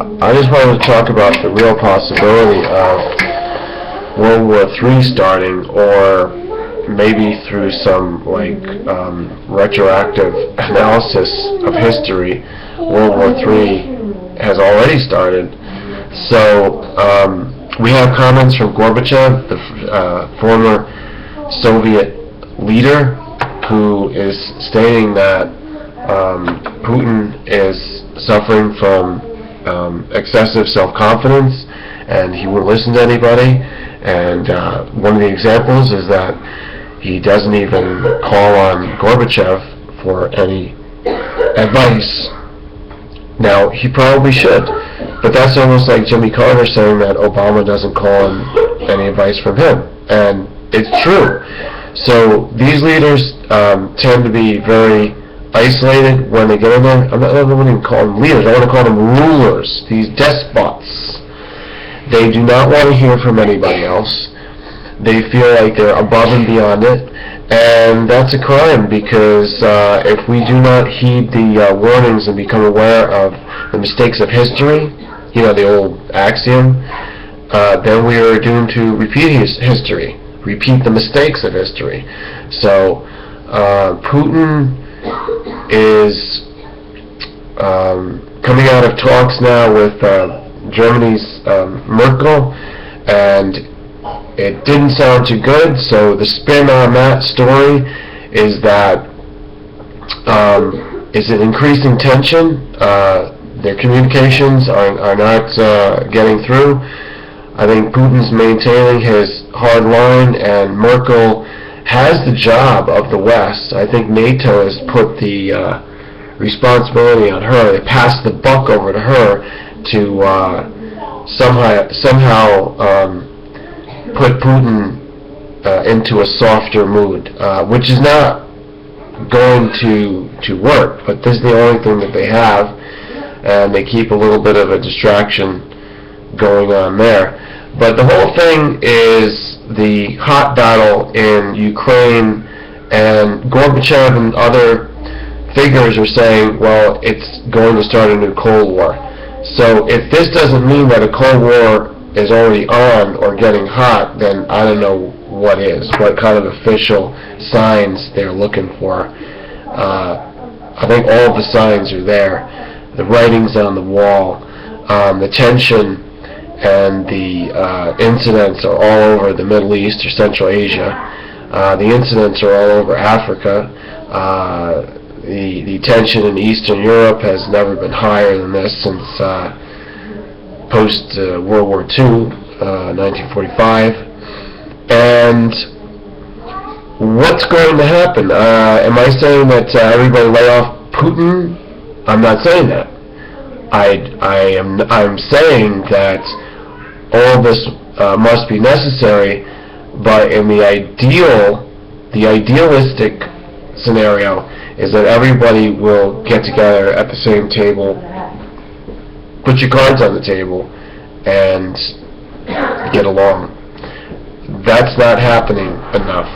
I just wanted to talk about the real possibility of World War III starting, or maybe through some retroactive analysis of history, World War III has already started. So we have comments from Gorbachev, the former Soviet leader, who is stating that Putin is suffering from excessive self-confidence, and he won't listen to anybody. And one of the examples is that he doesn't even call on Gorbachev for any advice. Now, he probably should, but that's almost like Jimmy Carter saying that Obama doesn't call on any advice from him, and it's true. So these leaders tend to be very isolated when they get in there. I don't even call them leaders, I want to call them rulers, these despots. They do not want to hear from anybody else. They feel like they're above and beyond it, and that's a crime, because if we do not heed the warnings and become aware of the mistakes of history, you know, the old axiom, then we are doomed to repeat history, repeat the mistakes of history. So Putin is coming out of talks now with Germany's Merkel, and it didn't sound too good. So the spin on that story is that is an increasing tension. Their communications are not getting through. I think Putin's maintaining his hard line, and Merkel has the job of the West. I think NATO has put the responsibility on her. They passed the buck over to her to somehow put Putin into a softer mood, which is not going to work, but this is the only thing that they have, and they keep a little bit of a distraction going on there. But the whole thing is the hot battle in Ukraine, and Gorbachev and other figures are saying, well, it's going to start a new Cold War. So if this doesn't mean that a Cold War is already on or getting hot, then I don't know what is, what kind of official signs they're looking for. I think all of the signs are there. The writing's on the wall. The tension and the incidents are all over the Middle East or Central Asia. The incidents are all over Africa. The tension in Eastern Europe has never been higher than this since post World War II, 1945. And what's going to happen? Am I saying that everybody lay off Putin? I'm not saying that. I'm saying that all this must be necessary, but in the idealistic scenario is that everybody will get together at the same table, put your cards on the table, and get along. That's not happening enough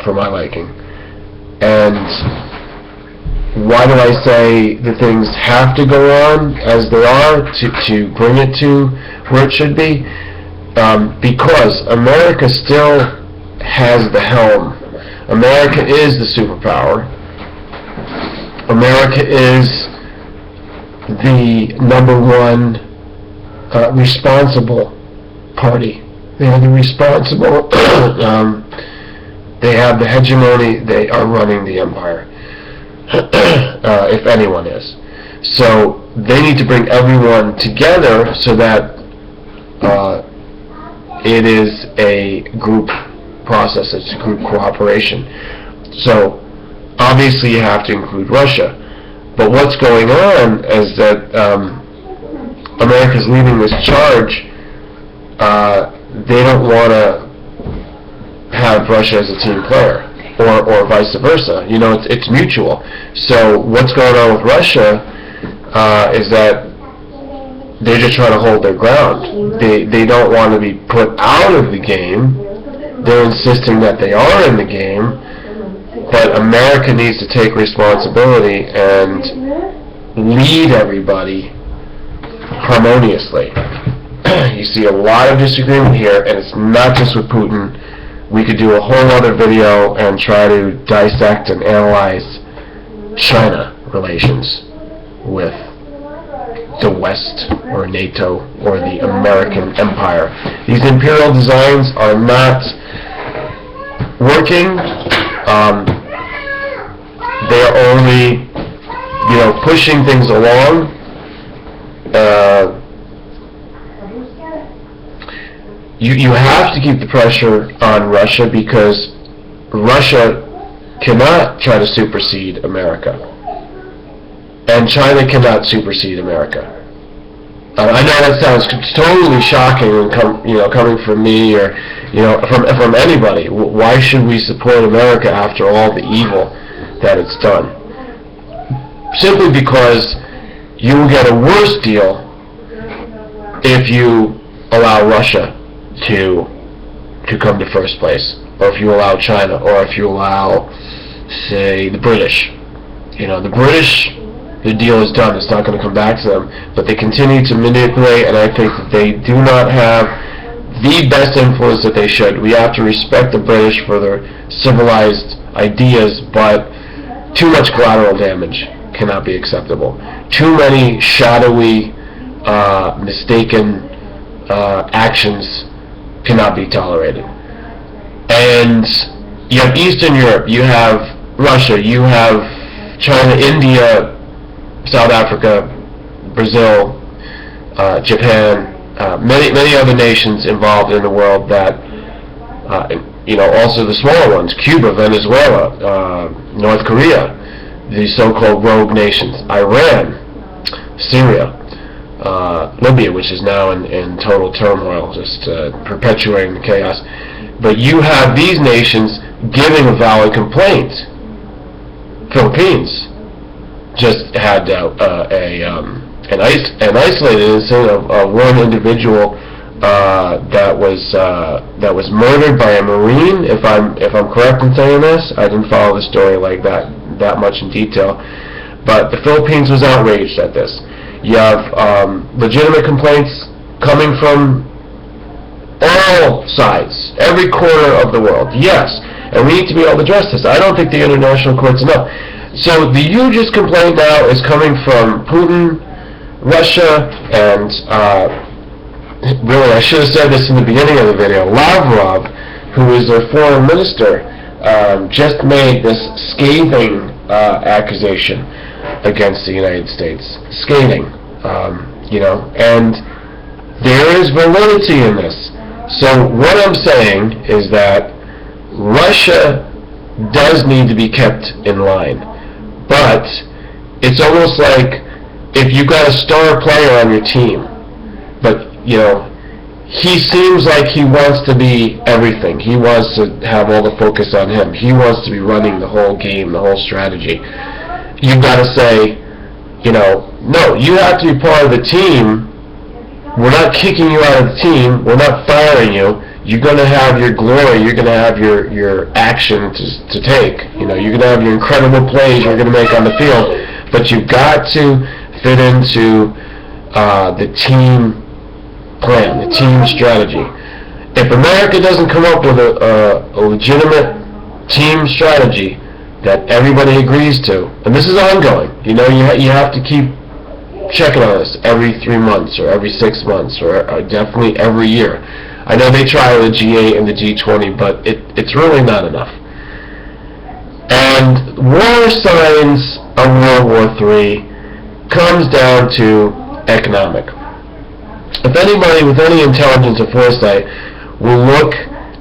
for my liking. And why do I say the things have to go on as they are to bring it to where it should be? Because America still has the helm. America is the superpower. America is the number one responsible party. They are the responsible. They have the hegemony. They are running the empire. If anyone is. So they need to bring everyone together so that it is a group process, it's a group cooperation. So obviously you have to include Russia. But what's going on is that America's leading this charge. They don't want to have Russia as a team player. Or vice versa. You know, it's mutual. So what's going on with Russia is that they're just trying to hold their ground. They don't want to be put out of the game. They're insisting that they are in the game, but America needs to take responsibility and lead everybody harmoniously. You see a lot of disagreement here, and it's not just with Putin. We could do a whole other video and try to dissect and analyze China relations with the West or NATO or the American empire. These imperial designs are not working. They are only, pushing things along. You have to keep the pressure on Russia, because Russia cannot try to supersede America, and China cannot supersede America. I know that sounds totally shocking, and coming from me or from anybody. Why should we support America after all the evil that it's done? Simply because you will get a worse deal if you allow Russia to come to first place, or if you allow China, or if you allow, say, the British. The British, the deal is done. It's not going to come back to them, but they continue to manipulate, and I think that they do not have the best influence that they should. We have to respect the British for their civilized ideas, but too much collateral damage cannot be acceptable. Too many shadowy, mistaken actions cannot be tolerated. And you have Eastern Europe, you have Russia, you have China, India, South Africa, Brazil, Japan, many other nations involved in the world that, also the smaller ones, Cuba, Venezuela, North Korea, the so-called rogue nations, Iran, Syria, Libya, which is now in total turmoil, just perpetuating the chaos. But you have these nations giving a valid complaint. Philippines just had an isolated incident of one individual that was murdered by a Marine. If I'm correct in saying this, I didn't follow the story like that much in detail, but the Philippines was outraged at this. You have legitimate complaints coming from all sides, every corner of the world. Yes, and we need to be able to address this. I don't think the international court's enough. So the hugest complaint now is coming from Putin, Russia, and really, I should have said this in the beginning of the video, Lavrov, who is their foreign minister, just made this scathing accusation against the United States. Scathing, and there is validity in this. So what I'm saying is that Russia does need to be kept in line, but it's almost like if you've got a star player on your team, but he seems like he wants to be everything. He wants to have all the focus on him. He wants to be running the whole game, the whole strategy. You've got to say, no, you have to be part of the team. We're not kicking you out of the team. We're not firing you. You're going to have your glory. You're going to have your action to take. You're going to have your incredible plays you're going to make on the field. But you've got to fit into the team plan, the team strategy. If America doesn't come up with a legitimate team strategy that everybody agrees to, and this is ongoing, you have to keep checking on this every 3 months or every 6 months or definitely every year. I know they try with the G8 and the G20, but it's really not enough. And war signs of World War III comes down to economic. If anybody with any intelligence or foresight will look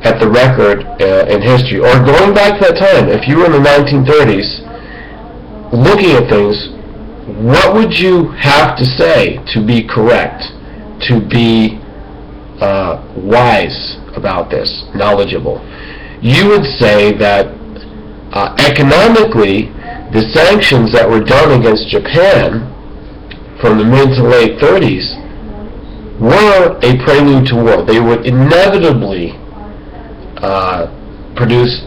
at the record in history, or going back to that time, if you were in the 1930s, looking at things, what would you have to say to be correct, to be wise about this, knowledgeable? You would say that economically, the sanctions that were done against Japan from the mid to late 30s were a prelude to war. They would inevitably produce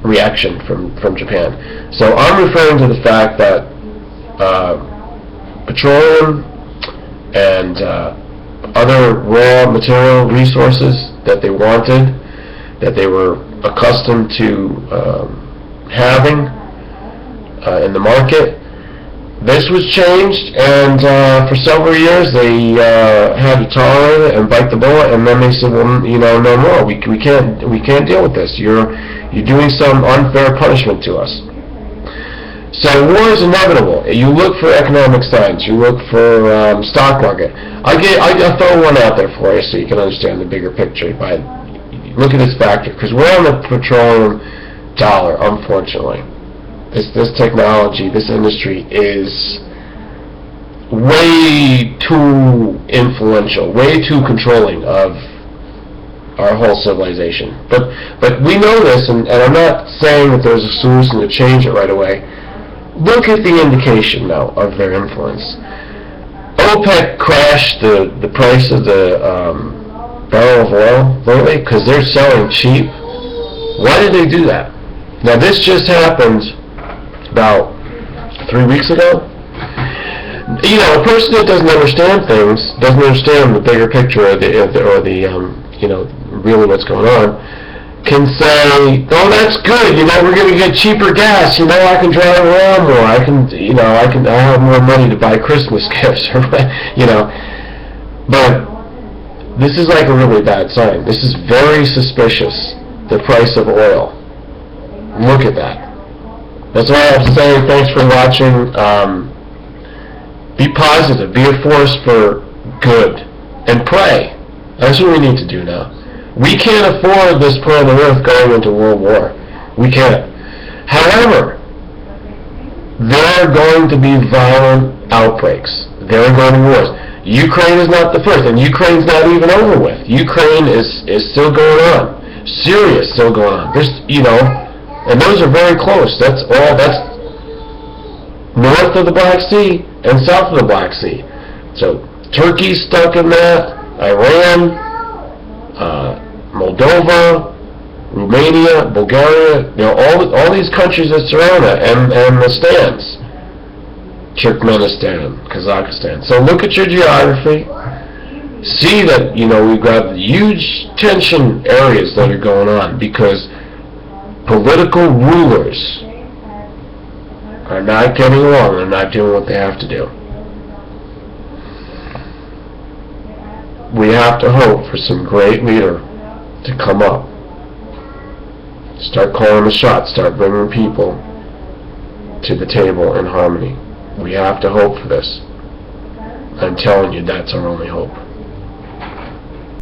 reaction from Japan. So I'm referring to the fact that petroleum and other raw material resources that they wanted, that they were accustomed to having in the market. This was changed, and for several years they had to tolerate it and bite the bullet, and then they said, well, no more. We can't deal with this. You're doing some unfair punishment to us. So war is inevitable. You look for economic signs. You look for stock market. I'll throw one out there for you so you can understand the bigger picture. Look at this factor, because we're on the petroleum dollar, unfortunately. This technology, this industry is way too influential, way too controlling of our whole civilization. But we know this, and I'm not saying that there's a solution to change it right away. Look at the indication now of their influence. OPEC crashed the price of the barrel of oil lately because they're selling cheap. Why did they do that? Now this just happened about 3 weeks ago. A person that doesn't understand things, doesn't understand the bigger picture or the really what's going on, can say, oh, that's good, we're going to get cheaper gas, I can drive around more, I have more money to buy Christmas gifts, but this is like a really bad sign. This is very suspicious, the price of oil. Look at that. That's all I have to say. Thanks for watching. Be positive. Be a force for good. And pray. That's what we need to do now. We can't afford this planet Earth going into World War. We can't. However, there are going to be violent outbreaks. There are going to be wars. Ukraine is not the first, and Ukraine's not even over with. Ukraine is still going on. Syria is still going on. There's, and those are very close. That's north of the Black Sea and south of the Black Sea. So Turkey's stuck in that, Iran, Moldova, Romania, Bulgaria, all these countries that surround it, and the stands. Turkmenistan, Kazakhstan. So look at your geography. See that, we've got huge tension areas that are going on because political rulers are not getting along. They're not doing what they have to do. We have to hope for some great leader to come up. Start calling the shots. Start bringing people to the table in harmony. We have to hope for this. I'm telling you, that's our only hope.